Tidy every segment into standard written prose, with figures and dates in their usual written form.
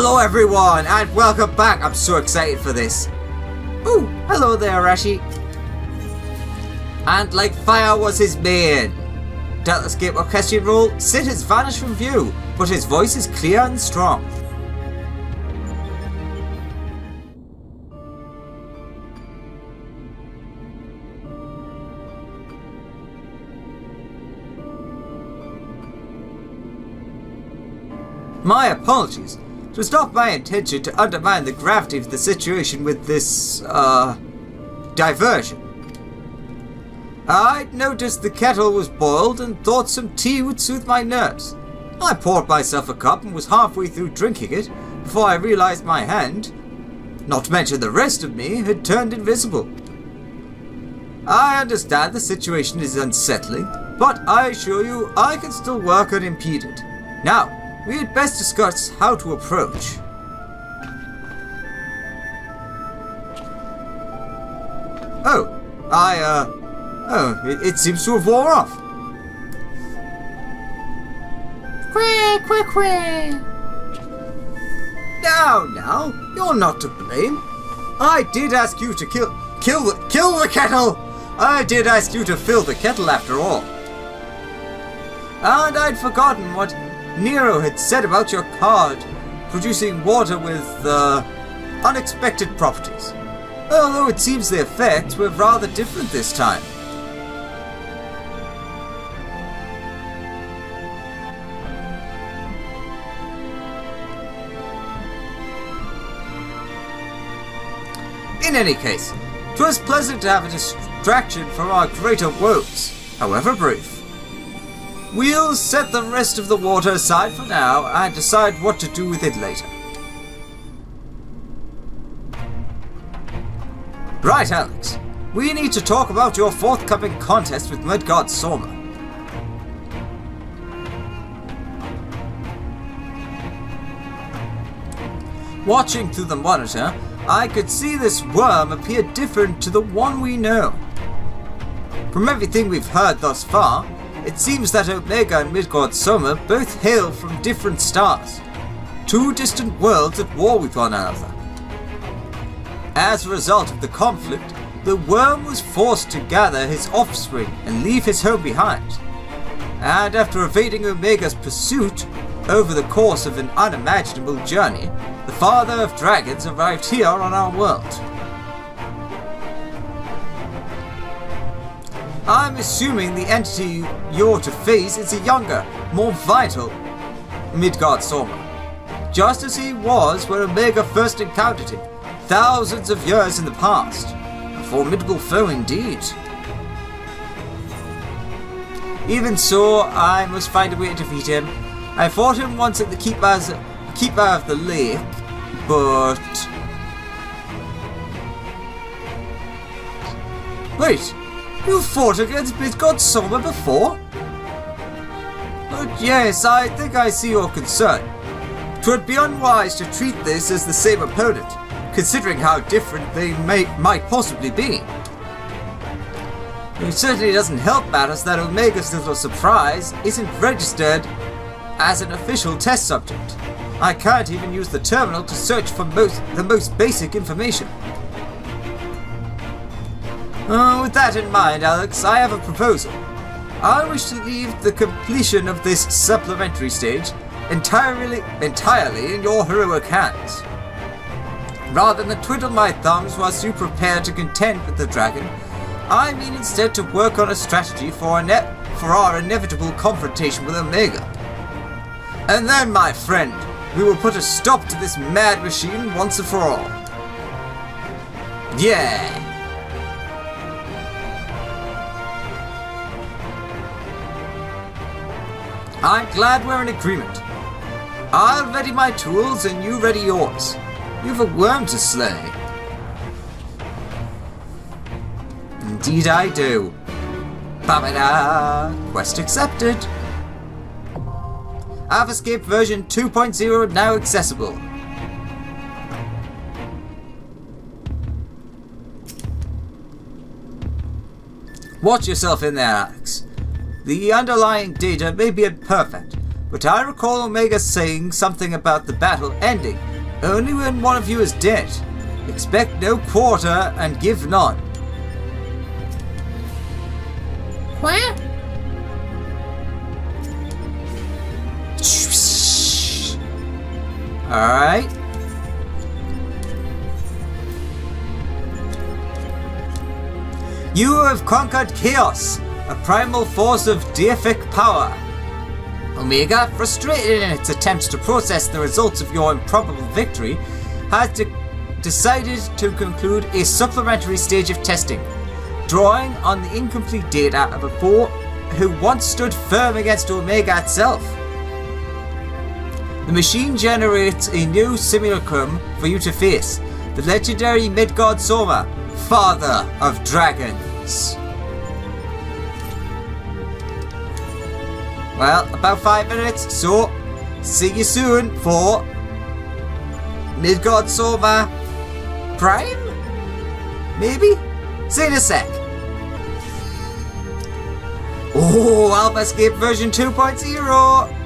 Hello everyone, and welcome back. I'm so excited for this. Ooh, hello there, Rashi. And like fire was his mane. Alphascape orchestral role, Sid has vanished from view, but his voice is clear and strong. My apologies. It was not my intention to undermine the gravity of the situation with this, diversion. I'd noticed the kettle was boiled and thought some tea would soothe my nerves. I poured myself a cup and was halfway through drinking it before I realized my hand, not to mention the rest of me, had turned invisible. I understand the situation is unsettling, but I assure you I can still work unimpeded. Now, we had best discuss how to approach. It seems to have wore off. Now, you're not to blame. I did ask you to kill the kettle. I did ask you to fill the kettle after all. And I'd forgotten what Nero had said about your card producing water with unexpected properties. Although it seems the effects were rather different this time. In any case, 'twas pleasant to have a distraction from our greater woes, however brief. We'll set the rest of the water aside for now and decide what to do with it later. Right, Alex. We need to talk about your forthcoming contest with Midgard Soma. Watching through the monitor, I could see this worm appear different to the one we know. From everything we've heard thus far, it seems that Omega and Midgard Soma both hail from different stars, two distant worlds at war with one another. As a result of the conflict, the worm was forced to gather his offspring and leave his home behind. And after evading Omega's pursuit over the course of an unimaginable journey, the father of dragons arrived here on our world. I'm assuming the entity you're to face is a younger, more vital Midgard Soma, just as he was when Omega first encountered him, thousands of years in the past. A formidable foe indeed. Even so, I must find a way to defeat him. I fought him once at the Keeper of the Lake, but... Wait! You fought against Midgard Soma before? But yes, I think I see your concern. 'Twould be unwise to treat this as the same opponent, considering how different they might possibly be. It certainly doesn't help matters that Omega's little surprise isn't registered as an official test subject. I can't even use the terminal to search for the most basic information. With that in mind, Alex, I have a proposal. I wish to leave the completion of this supplementary stage entirely in your heroic hands. Rather than twiddle my thumbs whilst you prepare to contend with the dragon, I mean instead to work on a strategy for our inevitable confrontation with Omega. And then, my friend, we will put a stop to this mad machine once and for all. Yeah! I'm glad we're in agreement. I'll ready my tools and you ready yours. You've a worm to slay. Indeed I do. Ba-ba-da! Quest accepted. Alphascape version 2.0 now accessible. Watch yourself in there, Alex. The underlying data may be imperfect, but I recall Omega saying something about the battle ending only when one of you is dead. Expect no quarter and give none. Where? Alright. You have conquered chaos, a primal force of deific power. Omega, frustrated in its attempts to process the results of your improbable victory, has decided to conclude a supplementary stage of testing, drawing on the incomplete data of a foe who once stood firm against Omega itself. The machine generates a new simulacrum for you to face, the legendary Midgard Soma, Father of Dragons. Well, about 5 minutes, so see you soon for Midgard Soma Prime? Maybe? See you in a sec. Oh, Alphascape version 2.0!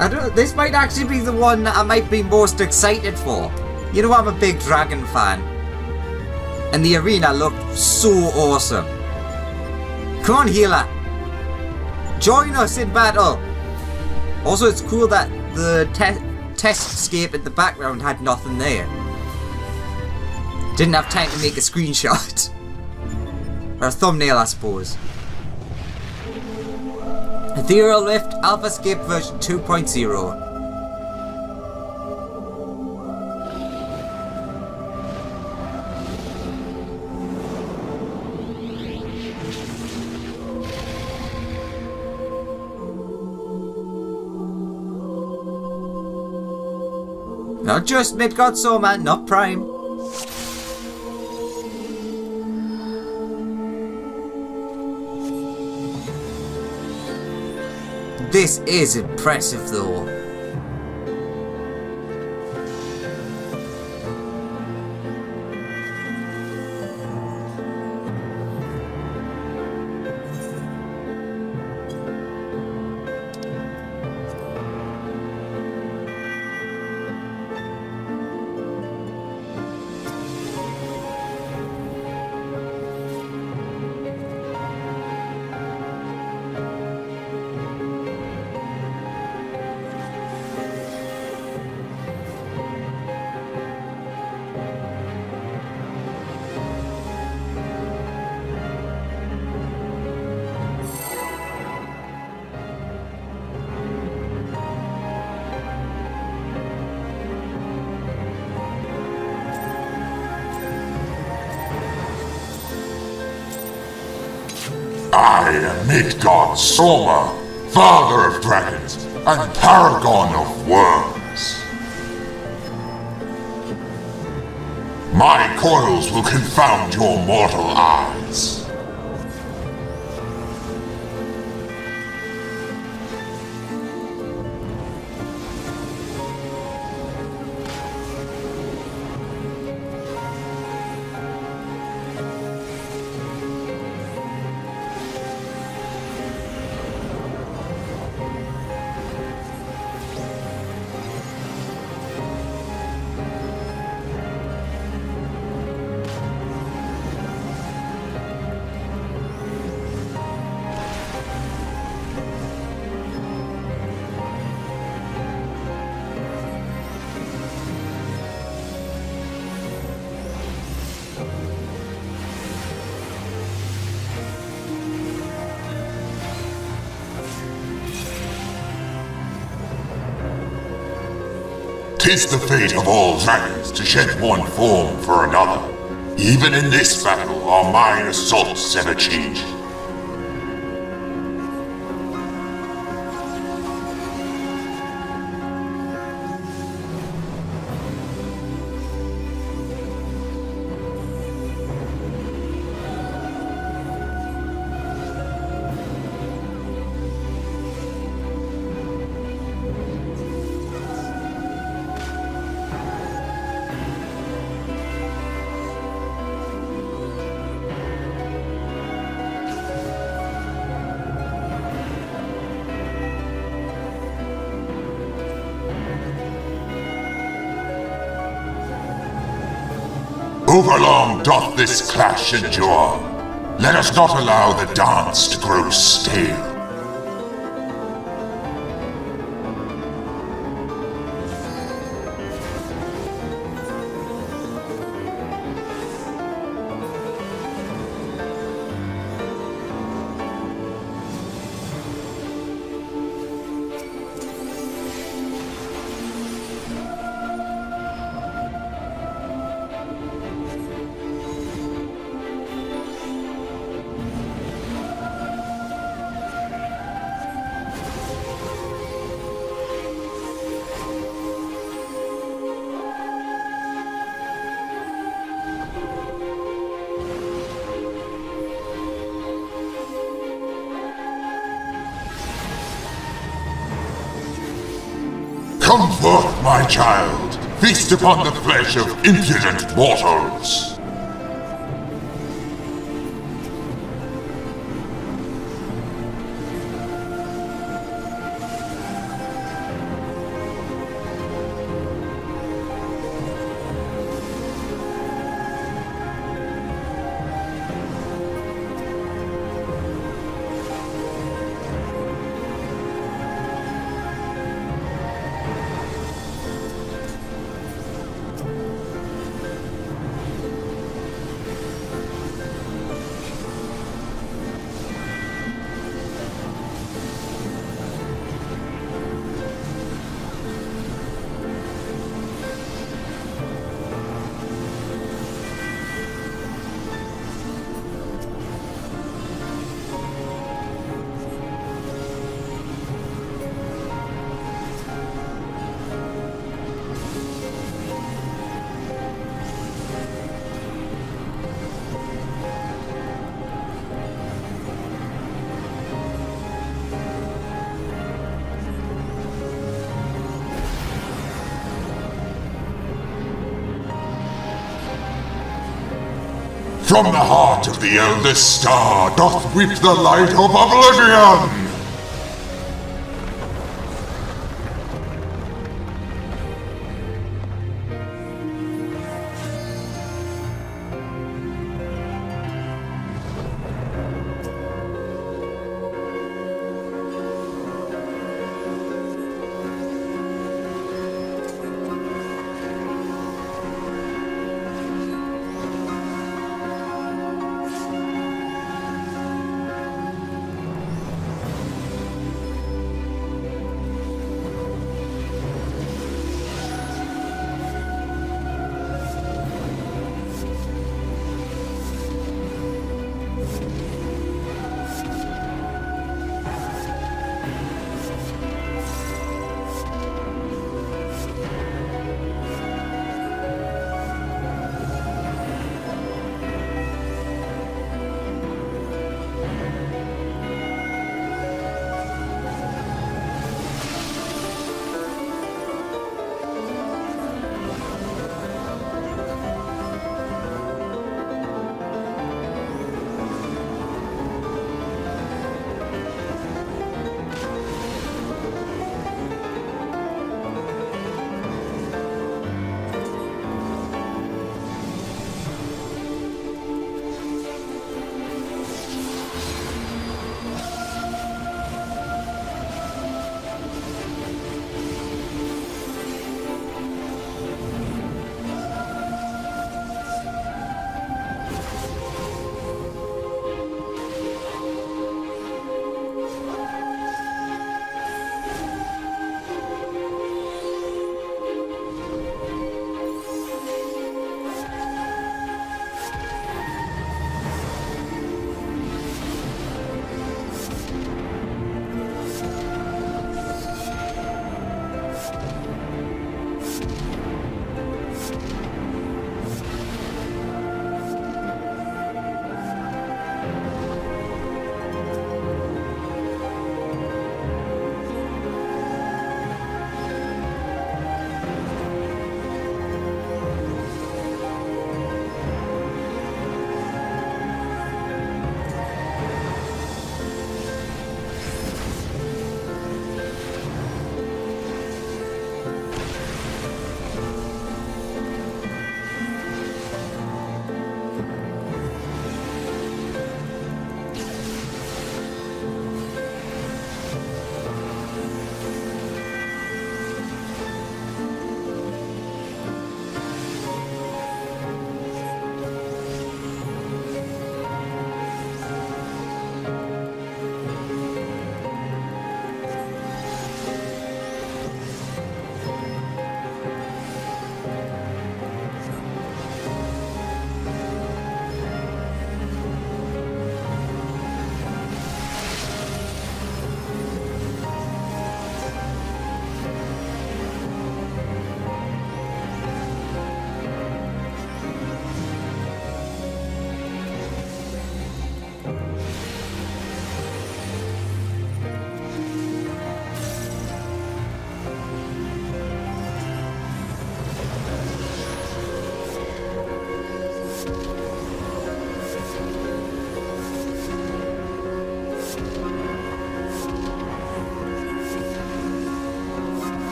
I don't. This might actually be the one that I might be most excited for. You know, I'm a big dragon fan. And the arena looked so awesome. Come on, healer. Join us in battle. Also, it's cool that the testscape in the background had nothing there. Didn't have time to make a screenshot. Or a thumbnail, I suppose. Ethereal Rift Alphascape version 2.0. Not just Midgard Soma, not Prime. This is impressive though. I am Midgard Soma, Father of Dragons and Paragon of Worms. My coils will confound your mortal eyes. Tis the fate of all dragons to shed one form for another. Even in this battle, our mine assaults ever changing. Overlong doth this clash endure. Let us not allow the dance to grow stale. Come forth, my child. Feast upon the flesh of impudent mortals. From the heart of the eldest star doth weep the light of oblivion!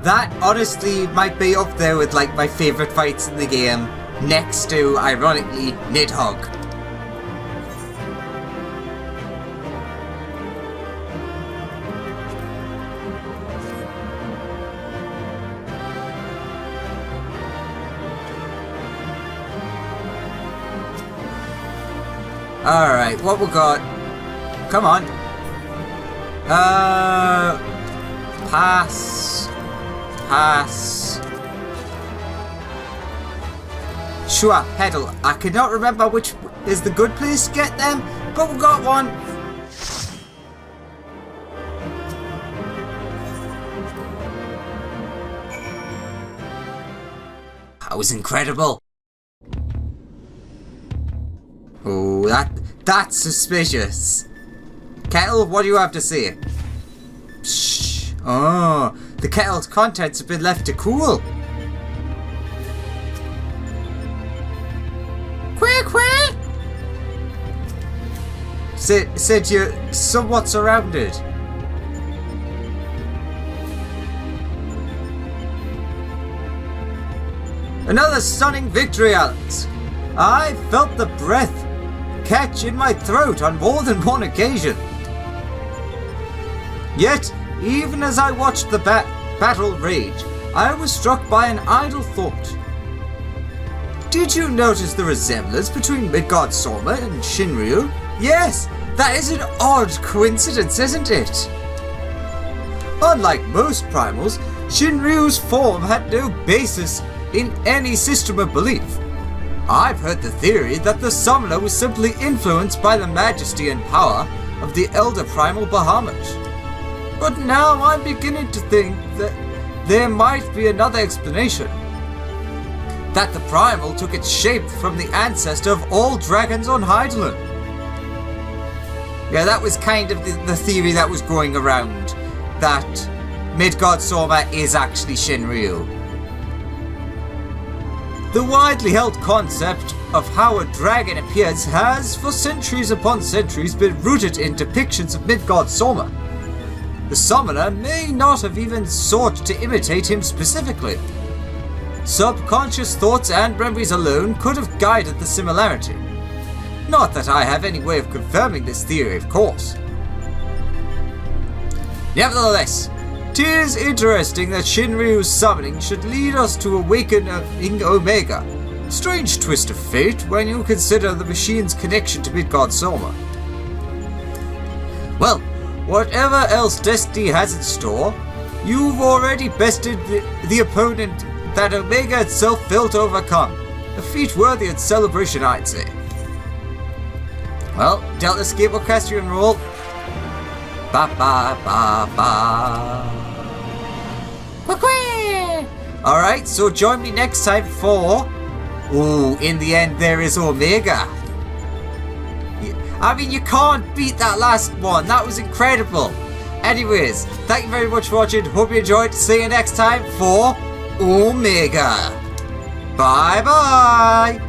that honestly might be up there with like my favourite fights in the game, next to, ironically, Nidhogg. Alright, what we got? Come on. Pass. Pass. Sure, pedal. I cannot remember which is the good place to get them, but we got one. That was incredible. Oh, that's suspicious. Kettle, what do you have to say? Shh. Oh, the kettle's contents have been left to cool. Quack, quack! Said you're somewhat surrounded. Another stunning victory, Alex. I felt the breath catch in my throat on more than one occasion. Yet, even as I watched the battle rage, I was struck by an idle thought. Did you notice the resemblance between Midgard Soma and Shinryu? Yes, that is an odd coincidence, isn't it? Unlike most primals, Shinryu's form had no basis in any system of belief. I've heard the theory that the summoner was simply influenced by the majesty and power of the elder primal Bahamut. But now I'm beginning to think that there might be another explanation. That the primal took its shape from the ancestor of all dragons on Hydaelyn. Yeah, that was kind of the theory that was going around, that Midgard Soma is actually Shinryu. The widely held concept of how a dragon appears has, for centuries upon centuries, been rooted in depictions of Midgard Soma. The summoner may not have even sought to imitate him specifically. Subconscious thoughts and memories alone could have guided the similarity. Not that I have any way of confirming this theory, of course. Nevertheless, 'tis interesting that Shinryu's summoning should lead us to awakening Omega. Strange twist of fate when you consider the machine's connection to Midgard Soma. Well, whatever else Destiny has in store, you've already bested the opponent that Omega itself failed to overcome. A feat worthy of celebration, I'd say. Well, Delta Escape Orchestra and roll. Ba ba ba ba. Alright, so join me next time for... Ooh, in the end there is Omega. I mean, you can't beat that last one. That was incredible. Anyways, thank you very much for watching. Hope you enjoyed. See you next time for Omega. Bye bye.